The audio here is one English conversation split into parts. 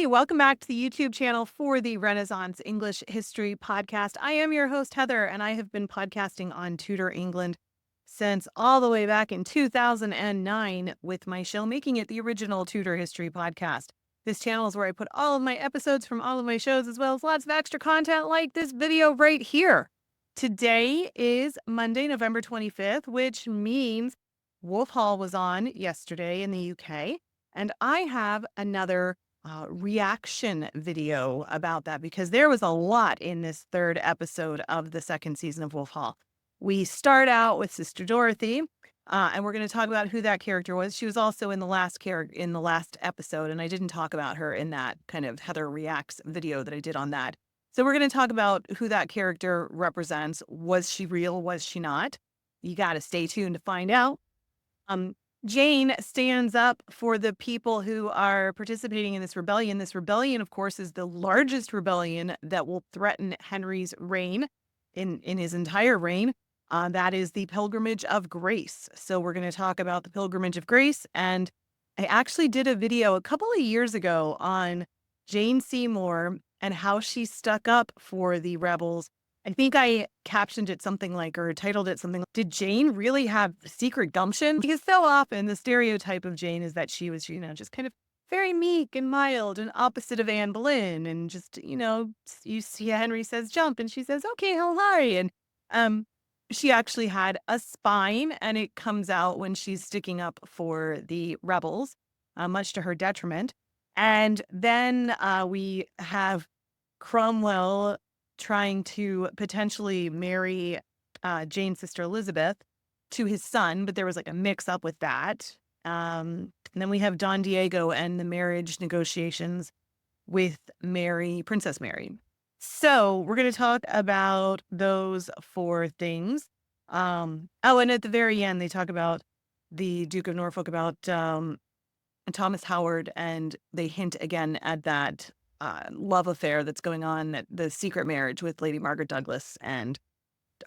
welcome back to the YouTube channel for the Renaissance English History Podcast. I am your host, Heather, and I have been podcasting on Tudor England since all the way back in 2009 with my show, making it the original Tudor History Podcast. This channel is where I put all of my episodes from all of my shows, as well as lots of extra content like this video right here. Today is Monday, November 25th, which means Wolf Hall was on yesterday in the UK, and I have another reaction video about that because there was a lot in this third episode of the second season of Wolf Hall. We start out with Sister Dorothy, and we're going to talk about who that character was. She was also in the last episode, and I didn't talk about her in that kind of Heather Reacts video that I did on that. So we're going to talk about who that character represents. Was she real? Was she not? You got to stay tuned to find out. Jane stands up for the people who are participating in this rebellion. This rebellion, of course, is the largest rebellion that will threaten Henry's reign in his entire reign. That is the Pilgrimage of Grace. So we're going to talk about the Pilgrimage of Grace. And I actually did a video a couple of years ago on Jane Seymour and how she stuck up for the rebels. I think I captioned it something like, or titled it something like, did Jane really have secret gumption? Because so often the stereotype of Jane is that she was, just kind of very meek and mild and opposite of Anne Boleyn. And just, you see Henry says jump and she says, okay, how high? And she actually had a spine, and it comes out when she's sticking up for the rebels, much to her detriment. And then we have Cromwell trying to potentially marry Jane's sister Elizabeth to his son, but there was like a mix up with that. And then we have Don Diego and the marriage negotiations with Princess Mary. So we're going to talk about those four things. And at the very end, they talk about the Duke of Norfolk, about Thomas Howard, and they hint again at that love affair that's going on, the secret marriage with Lady Margaret Douglas and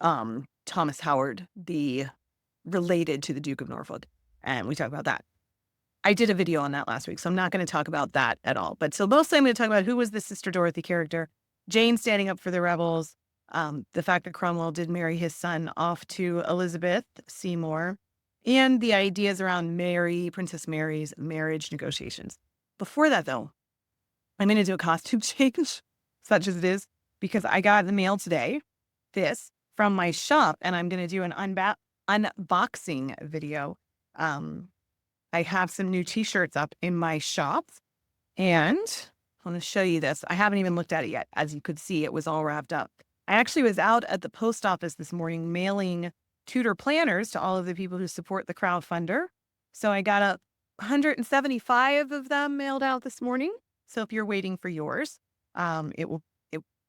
Thomas Howard, related to the Duke of Norfolk. And we talk about that. I did a video on that last week, so I'm not going to talk about that at all. But so mostly I'm going to talk about who was the Sister Dorothy character, Jane standing up for the rebels, the fact that Cromwell did marry his son off to Elizabeth Seymour, and the ideas around Princess Mary's marriage negotiations. Before that, though, I'm going to do a costume change, such as it is, because I got in the mail today, this, from my shop, and I'm going to do an unboxing video. I have some new t-shirts up in my shop, and I want to show you this. I haven't even looked at it yet. As you could see, it was all wrapped up. I actually was out at the post office this morning mailing Tudor planners to all of the people who support the crowdfunder. So I got 175 of them mailed out this morning. So if you're waiting for yours, it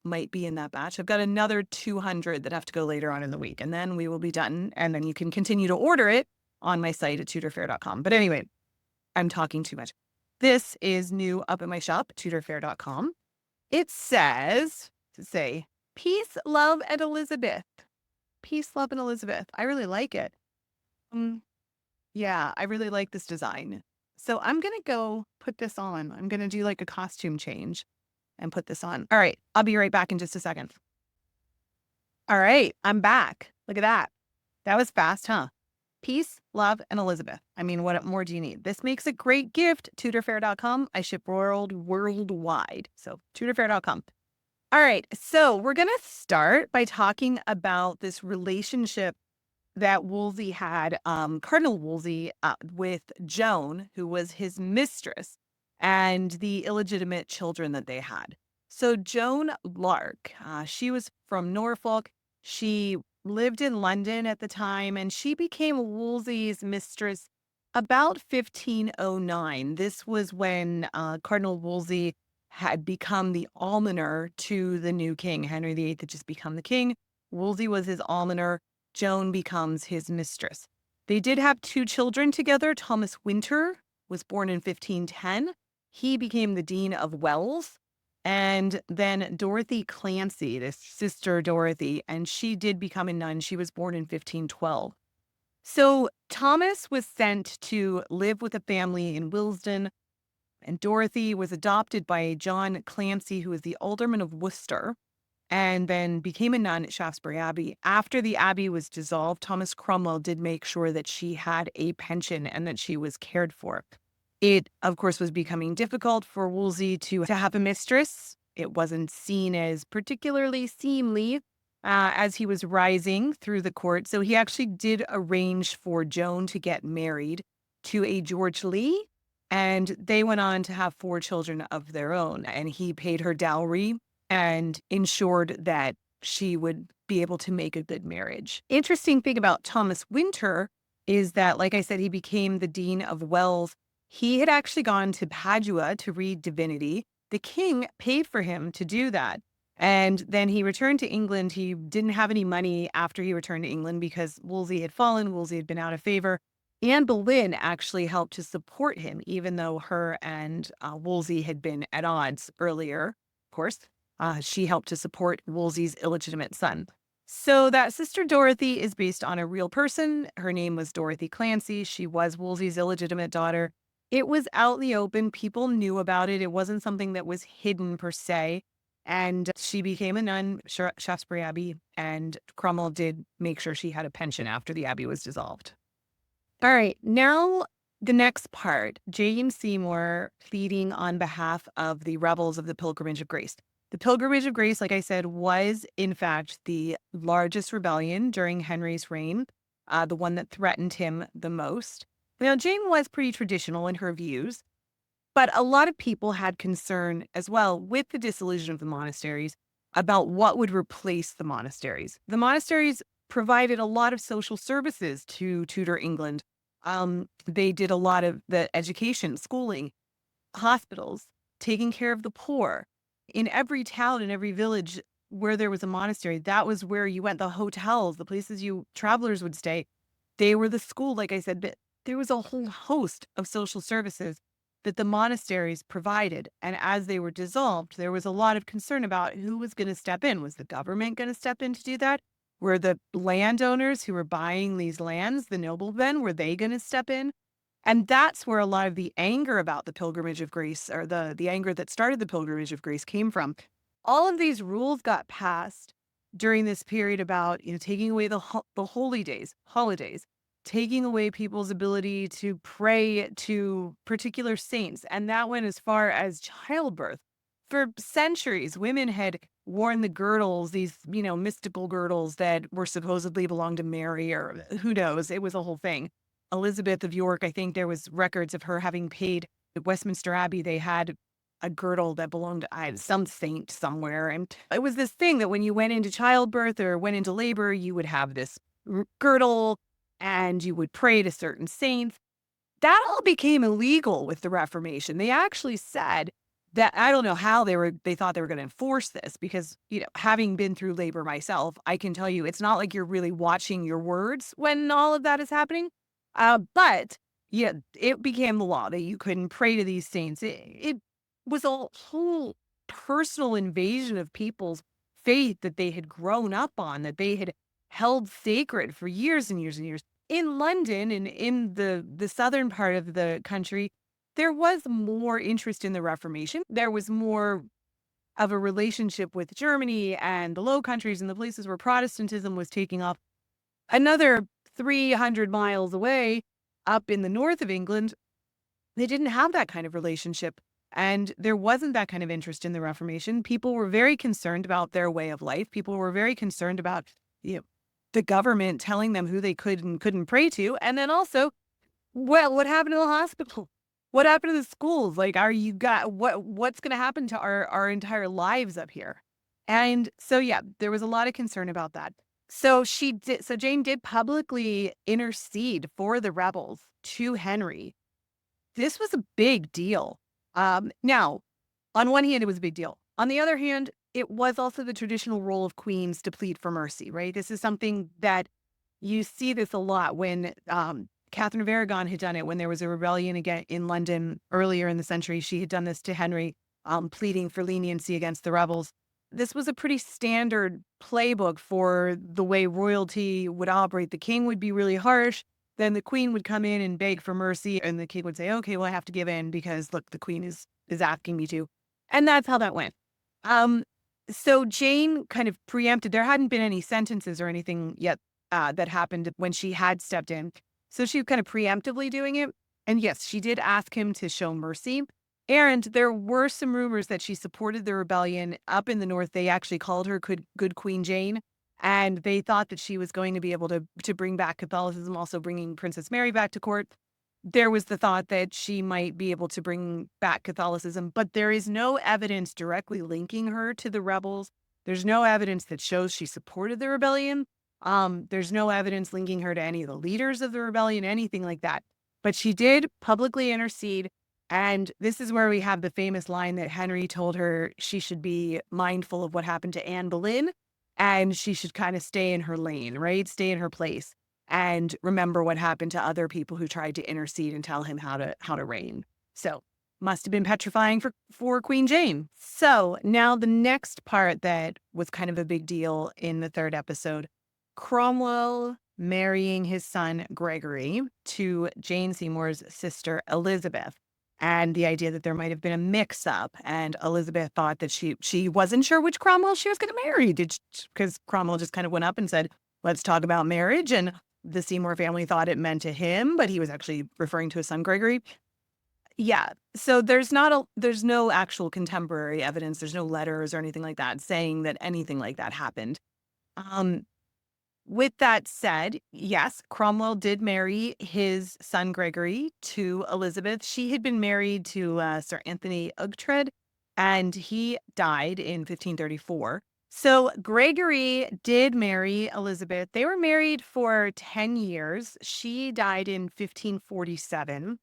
might be in that batch. I've got another 200 that have to go later on in the week, and then we will be done. And then you can continue to order it on my site at tudorfair.com. But anyway, I'm talking too much. This is new up in my shop, tudorfair.com. It says, peace, love, and Elizabeth. Peace, love, and Elizabeth. I really like it. Yeah, I really like this design. So I'm going to go put this on. I'm going to do like a costume change and put this on. All right. I'll be right back in just a second. All right. I'm back. Look at that. That was fast, huh? Peace, love, and Elizabeth. I mean, what more do you need? This makes a great gift. Tudorfair.com. I ship worldwide. So tudorfair.com. All right. So we're going to start by talking about this relationship that Wolsey had, Cardinal Wolsey, with Joan, who was his mistress, and the illegitimate children that they had. So Joan Lark, she was from Norfolk. She lived in London at the time, and she became Wolsey's mistress about 1509. This was when Cardinal Wolsey had become the almoner to the new king. Henry VIII had just become the king. Wolsey was his almoner. Joan becomes his mistress. They did have two children together. Thomas Winter was born in 1510. He became the Dean of Wells. And then Dorothy Clancy, this sister Dorothy, and she did become a nun. She was born in 1512. So Thomas was sent to live with a family in Willesden And Dorothy was adopted by John Clancy, who was the alderman of Worcester, and then became a nun at Shaftesbury Abbey. After the abbey was dissolved, Thomas Cromwell did make sure that she had a pension and that she was cared for. It, of course, was becoming difficult for Wolsey to have a mistress. It wasn't seen as particularly seemly as he was rising through the court. So he actually did arrange for Joan to get married to a George Lee, and they went on to have 4 children of their own. And he paid her dowry and ensured that she would be able to make a good marriage. Interesting thing about Thomas Winter is that, like I said, he became the Dean of Wells. He had actually gone to Padua to read divinity. The king paid for him to do that. And then he returned to England. He didn't have any money after he returned to England because Wolsey had fallen. Wolsey had been out of favor. Anne Boleyn actually helped to support him, even though her and Wolsey had been at odds earlier. Of course, she helped to support Wolsey's illegitimate son. So that Sister Dorothy is based on a real person. Her name was Dorothy Clancy. She was Wolsey's illegitimate daughter. It was out in the open. People knew about it. It wasn't something that was hidden per se. And she became a nun, Shaftesbury Abbey, and Cromwell did make sure she had a pension after the abbey was dissolved. All right, now the next part, Jane Seymour pleading on behalf of the rebels of the Pilgrimage of Grace. The Pilgrimage of Grace, like I said, was in fact the largest rebellion during Henry's reign, the one that threatened him the most. Now, Jane was pretty traditional in her views, but a lot of people had concern as well with the dissolution of the monasteries about what would replace the monasteries. The monasteries provided a lot of social services to Tudor England. They did a lot of the education, schooling, hospitals, taking care of the poor. In every town, in every village where there was a monastery, that was where you went. The hotels, the places travelers would stay, they were the school, like I said, but there was a whole host of social services that the monasteries provided. And as they were dissolved, there was a lot of concern about who was going to step in. Was the government going to step in to do that? Were the landowners who were buying these lands, the noblemen, were they going to step in? And that's where a lot of the anger about the Pilgrimage of Grace, or the anger that started the Pilgrimage of Grace, came from. All of these rules got passed during this period about, taking away the holy days, holidays, taking away people's ability to pray to particular saints. And that went as far as childbirth. For centuries, women had worn the girdles, these, mystical girdles that were supposedly belonged to Mary, or who knows, it was a whole thing. Elizabeth of York, I think there was records of her having paid at Westminster Abbey. They had a girdle that belonged to some saint somewhere. And it was this thing that when you went into childbirth or went into labor, you would have this girdle and you would pray to certain saints. That all became illegal with the Reformation. They actually said that, I don't know how they thought they were going to enforce this because, having been through labor myself, I can tell you it's not like you're really watching your words when all of that is happening. But yeah, it became the law that you couldn't pray to these saints. It was a whole personal invasion of people's faith that they had grown up on, that they had held sacred for years and years and years. In London and in the southern part of the country, there was more interest in the Reformation. There was more of a relationship with Germany and the Low Countries and the places where Protestantism was taking off. Another 300 miles away, up in the north of England, they didn't have that kind of relationship. And there wasn't that kind of interest in the Reformation. People were very concerned about their way of life. People were very concerned about, the government telling them who they could and couldn't pray to. And then also, what happened to the hospital? What happened to the schools? Like, what's going to happen to our entire lives up here? And so, yeah, there was a lot of concern about that. So Jane did publicly intercede for the rebels to Henry. This was a big deal. Now, on one hand, it was a big deal. On the other hand, it was also the traditional role of queens to plead for mercy, right? This is something that you see this a lot when Catherine of Aragon had done it when there was a rebellion again in London earlier in the century. She had done this to Henry, pleading for leniency against the rebels. This was a pretty standard playbook for the way royalty would operate. The king would be really harsh. then the queen would come in and beg for mercy, and the king would say, "Okay, well, I have to give in because look, the queen is asking me to." And that's how that went. Um, so Jane kind of preempted. There hadn't been any sentences or anything yet that happened when she had stepped in. So she was kind of preemptively doing it. And yes, she did ask him to show mercy. And there were some rumors that she supported the rebellion up in the north. They actually called her Good Queen Jane, and they thought that she was going to be able to bring back Catholicism, also bringing Princess Mary back to court. There was the thought that she might be able to bring back Catholicism, but there is no evidence directly linking her to the rebels. There's no evidence that shows she supported the rebellion. There's no evidence linking her to any of the leaders of the rebellion, anything like that. But she did publicly intercede. And this is where we have the famous line that Henry told her she should be mindful of what happened to Anne Boleyn and she should kind of stay in her lane, right? Stay in her place and remember what happened to other people who tried to intercede and tell him how to reign. So must have been petrifying for Queen Jane. So now the next part that was kind of a big deal in the third episode, Cromwell marrying his son Gregory to Jane Seymour's sister Elizabeth. And the idea that there might have been a mix-up, and Elizabeth thought that she wasn't sure which Cromwell she was going to marry, because Cromwell just kind of went up and said, "Let's talk about marriage," and the Seymour family thought it meant to him, but he was actually referring to his son Gregory. Yeah, so there's no actual contemporary evidence. There's no letters or anything like that saying that anything like that happened. Um, with that said, yes, Cromwell did marry his son Gregory to Elizabeth. She had been married to Sir Anthony Ughtred, and he died in 1534. So Gregory did marry Elizabeth. They were married for 10 years. She died in 1547.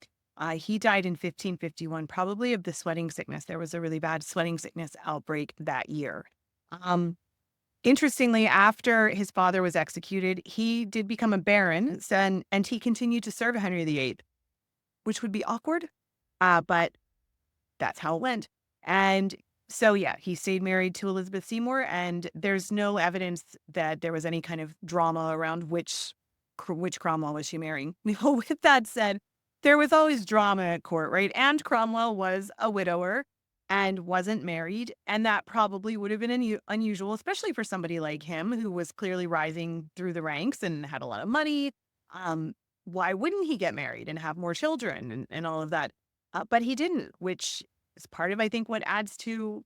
He died in 1551, probably of the sweating sickness. There was a really bad sweating sickness outbreak that year. Um, Interestingly, after his father was executed, he did become a baron, and he continued to serve Henry VIII, which would be awkward, but that's how it went. And so, yeah, he stayed married to Elizabeth Seymour, and there's no evidence that there was any kind of drama around which Cromwell was she marrying. With that said, there was always drama at court, right? And Cromwell was a widower and wasn't married, and that probably would have been unusual, especially for somebody like him who was clearly rising through the ranks and had a lot of money. Um, why wouldn't he get married and have more children and all of that? But he didn't, which is part of, I think, what adds to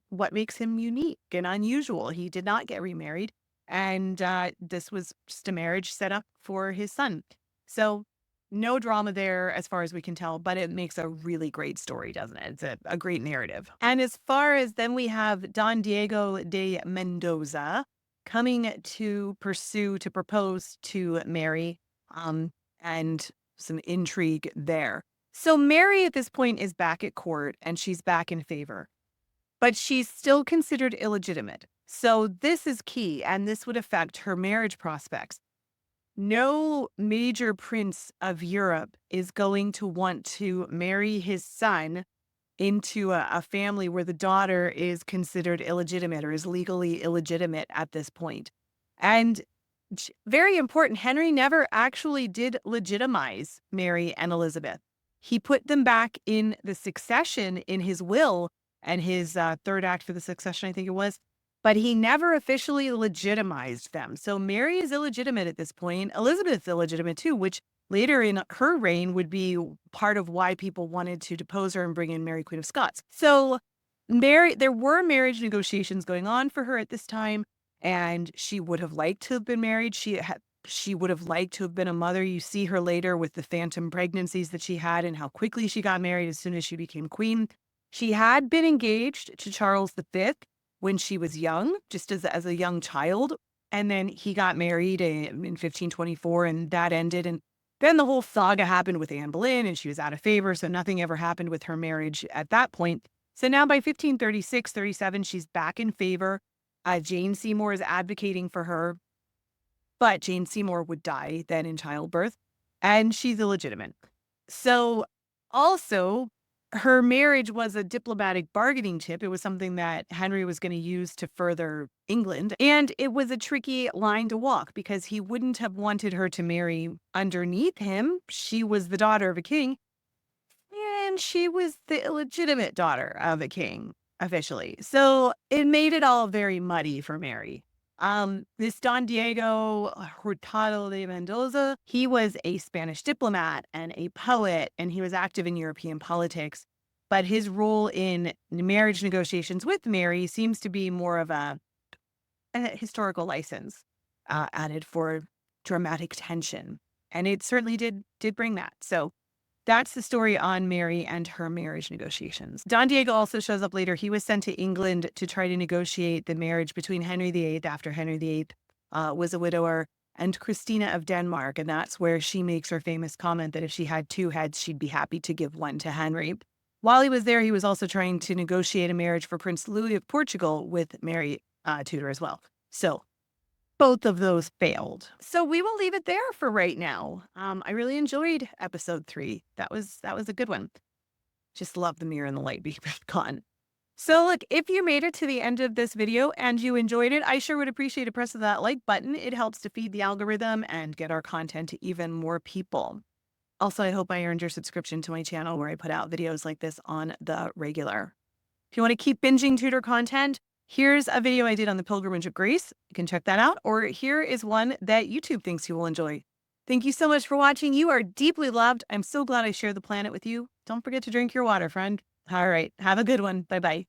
what makes him unique and unusual. He did not get remarried, and this was just a marriage set up for his son. So no drama there as far as we can tell, but it makes a really great story, doesn't it? It's a great narrative. And as far as then we have Don Diego de Mendoza coming to propose to Mary, and some intrigue there. So Mary at this point is back at court and she's back in favor, but she's still considered illegitimate. So this is key, and this would affect her marriage prospects. No major prince of Europe is going to want to marry his son into a family where the daughter is considered illegitimate or is legally illegitimate at this point. And very important, Henry never actually did legitimize Mary and Elizabeth. He put them back in the succession in his will and his third act for the succession, I think it was, but he never officially legitimized them. So Mary is illegitimate at this point. Elizabeth's illegitimate too, which later in her reign would be part of why people wanted to depose her and bring in Mary, Queen of Scots. So there were marriage negotiations going on for her at this time, and she would have liked to have been married. She would have liked to have been a mother. You see her later with the phantom pregnancies that she had and how quickly she got married as soon as she became queen. She had been engaged to Charles V when she was young, just as a young child. And then he got married in 1524 and that ended. And then the whole saga happened with Anne Boleyn and she was out of favor. So nothing ever happened with her marriage at that point. So now by 1536, 37, she's back in favor. Jane Seymour is advocating for her, but Jane Seymour would die then in childbirth and she's illegitimate. So also her marriage was a diplomatic bargaining chip. It was something that Henry was going to use to further England. And it was a tricky line to walk because he wouldn't have wanted her to marry underneath him. She was the daughter of a king, and she was the illegitimate daughter of a king, officially. So it made it all very muddy for Mary. This Don Diego Hurtado de Mendoza, he was a Spanish diplomat and a poet, and he was active in European politics. But his role in marriage negotiations with Mary seems to be more of a historical license added for dramatic tension. And it certainly did bring that. So that's the story on Mary and her marriage negotiations. Don Diego also shows up later. He was sent to England to try to negotiate the marriage between Henry VIII, after Henry VIII was a widower, and Christina of Denmark. And that's where she makes her famous comment that if she had two heads, she'd be happy to give one to Henry. While he was there, he was also trying to negotiate a marriage for Prince Louis of Portugal with Mary Tudor as well. So both of those failed. So we will leave it there for right now. I really enjoyed episode 3. That was a good one. Just love the mirror and the light being gone. So look, if you made it to the end of this video and you enjoyed it, I sure would appreciate a press of that like button. It helps to feed the algorithm and get our content to even more people. Also, I hope I earned your subscription to my channel where I put out videos like this on the regular. If you want to keep binging Tudor content, here's a video I did on the Pilgrimage of Grace. You can check that out. Or here is one that YouTube thinks you will enjoy. Thank you so much for watching. You are deeply loved. I'm so glad I shared the planet with you. Don't forget to drink your water, friend. All right. Have a good one. Bye-bye.